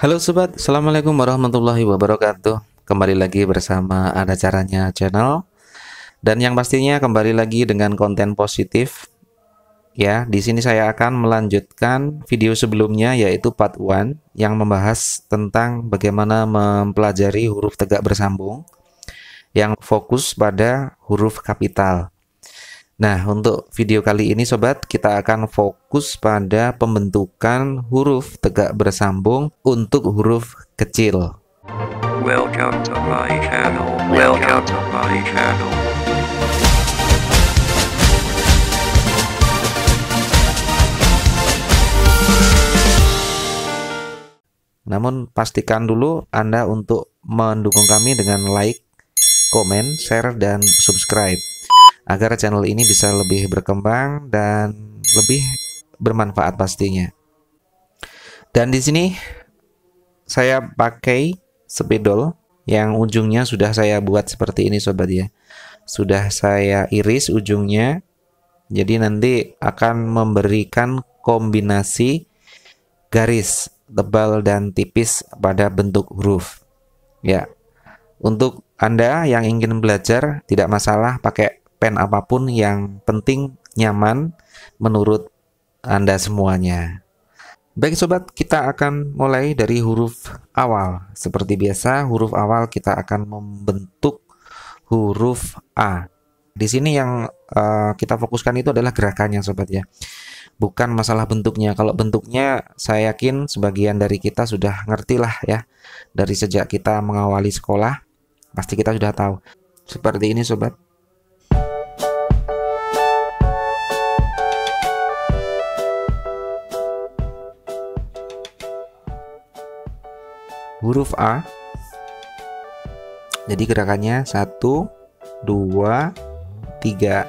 Halo sobat, Assalamualaikum warahmatullahi wabarakatuh. Kembali lagi bersama Ada Caranya Channel. Dan yang pastinya kembali lagi dengan konten positif. Ya, di sini saya akan melanjutkan video sebelumnya yaitu part 1 yang membahas tentang bagaimana mempelajari huruf tegak bersambung yang fokus pada huruf kapital. Nah, untuk video kali ini sobat, kita akan fokus pada pembentukan huruf tegak bersambung untuk huruf kecil. Welcome to my channel. Welcome to my channel. Namun pastikan dulu Anda untuk mendukung kami dengan like, komen, share, dan subscribe agar channel ini bisa lebih berkembang dan lebih bermanfaat pastinya. Dan di sini saya pakai spidol yang ujungnya sudah saya buat seperti ini sobat ya. Sudah saya iris ujungnya. Jadi nanti akan memberikan kombinasi garis tebal dan tipis pada bentuk huruf. Ya. Untuk Anda yang ingin belajar tidak masalah pakai pen apapun, yang penting nyaman menurut Anda semuanya. Baik sobat, kita akan mulai dari huruf awal. Seperti biasa, huruf awal kita akan membentuk huruf A. Di sini yang kita fokuskan itu adalah gerakannya sobat ya. Bukan masalah bentuknya. Kalau bentuknya saya yakin sebagian dari kita sudah ngerti lah ya. Dari sejak kita mengawali sekolah, pasti kita sudah tahu. Seperti ini sobat. Huruf A. Jadi gerakannya 1, 2, 3.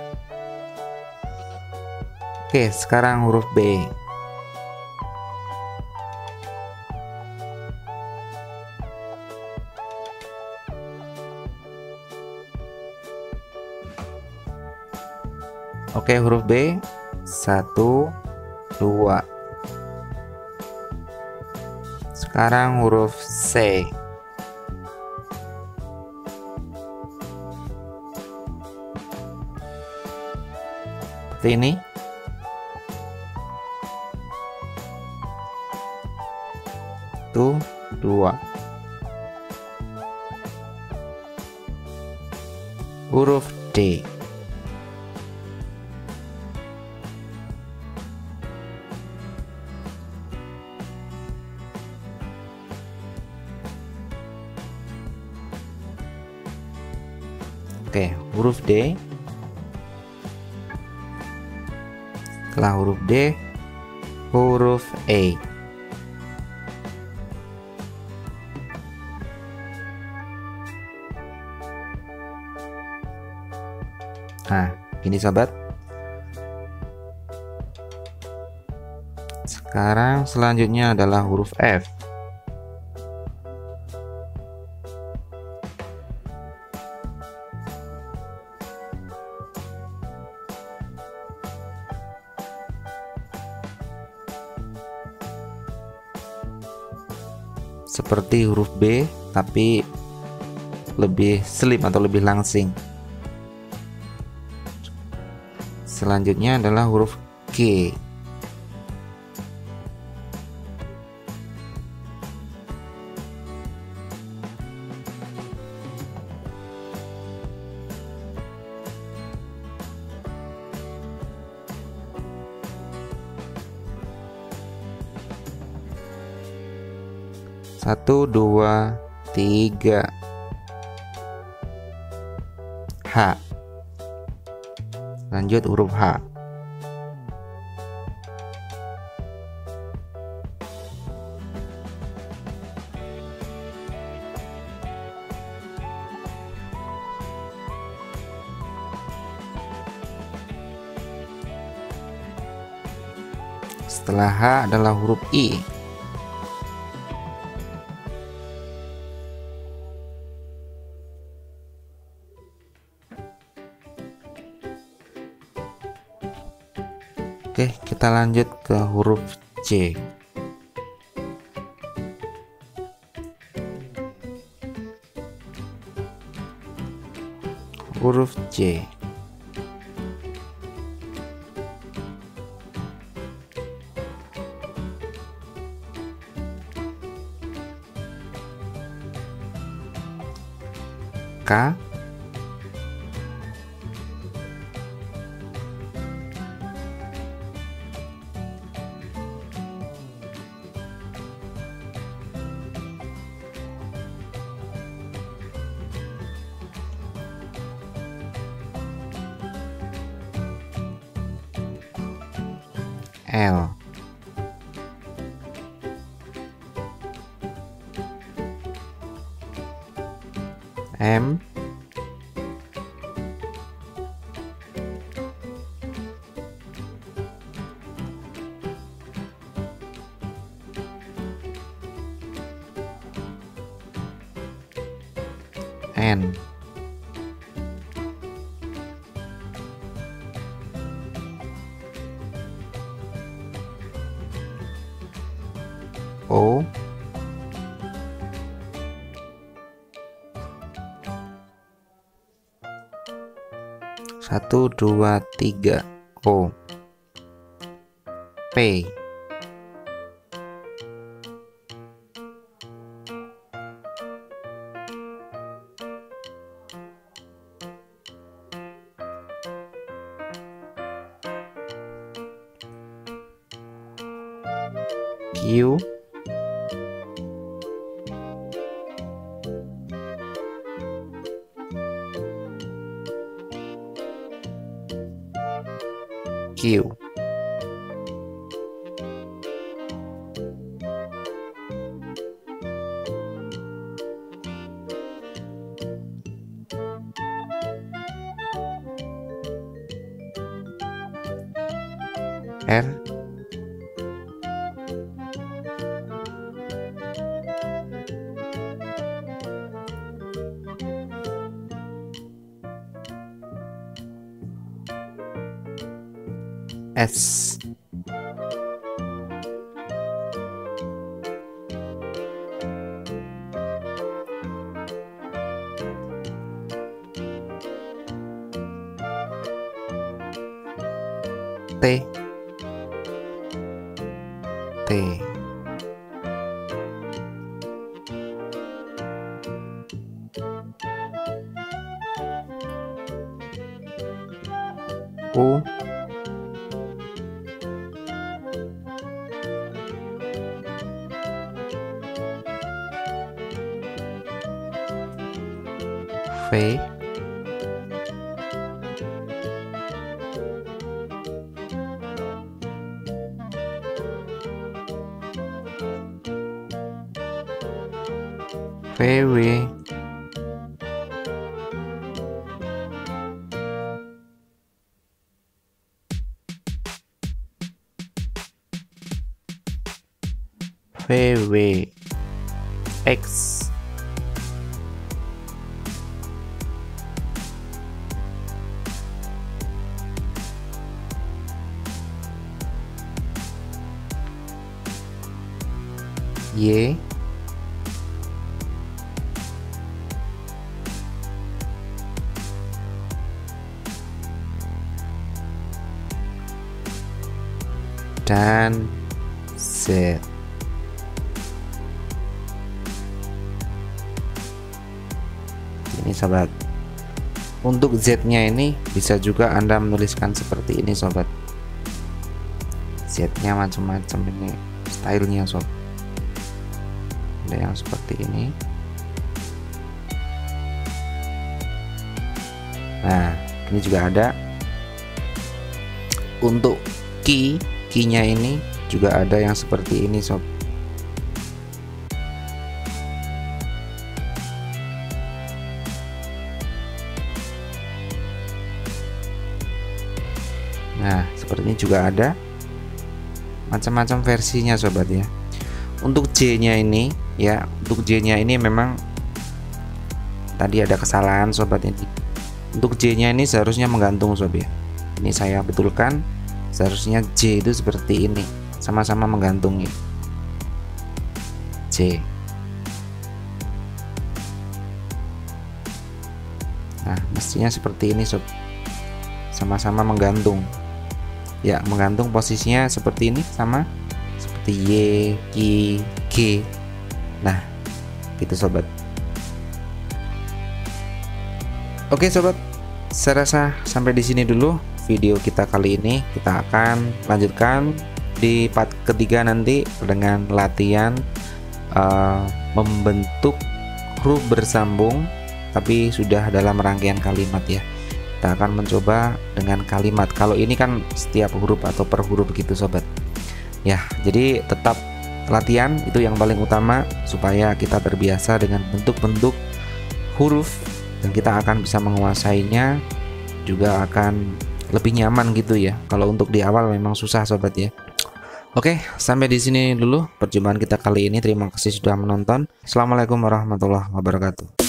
Oke, sekarang huruf B. Oke, huruf B. 1, 2. Sekarang huruf C. Seperti ini. Satu, 2. Huruf D. Oke, huruf D. Setelah huruf D, huruf E. Nah, ini sobat. Sekarang selanjutnya adalah huruf F. Seperti huruf B tapi lebih slim atau lebih langsing. Selanjutnya adalah huruf G. Satu, 2, 3. H. Lanjut huruf H. Setelah H adalah huruf I. Oke, kita lanjut ke huruf C. huruf J. K. L. M. N. O. Satu, dua, tiga. O. P. Q. Q. R. S. T. T. U. V. VW. VW. X. Y. Dan Z. Ini sobat, untuk Z-nya ini bisa juga Anda menuliskan seperti ini sobat. Z-nya macam-macam, ini stylenya sobat. Ada yang seperti ini. Nah, ini juga ada. Untuk key-nya ini juga ada yang seperti ini sob. Nah, seperti ini juga ada. Macam-macam versinya sobat ya. Untuk J-nya ini ya, untuk J-nya ini memang tadi ada kesalahan sobat ini. Untuk J-nya ini seharusnya menggantung sob ya. Ini saya betulkan, seharusnya J itu seperti ini, sama-sama menggantungi. J. Nah, mestinya seperti ini sob. Sama-sama menggantung. Ya, menggantung posisinya seperti ini, sama seperti Y, Q, G. Nah, gitu sobat. Oke sobat, saya rasa sampai di sini dulu video kita kali ini. Kita akan lanjutkan di part ketiga nanti dengan latihan membentuk huruf bersambung, tapi sudah dalam rangkaian kalimat ya. Kita akan mencoba dengan kalimat. Kalau ini kan setiap huruf atau per huruf begitu sobat. Ya, jadi tetap latihan itu yang paling utama supaya kita terbiasa dengan bentuk-bentuk huruf dan kita akan bisa menguasainya, juga akan lebih nyaman gitu ya. Kalau untuk di awal memang susah sobat ya. Oke, sampai di sini dulu perjumpaan kita kali ini. Terima kasih sudah menonton. Assalamualaikum warahmatullahi wabarakatuh.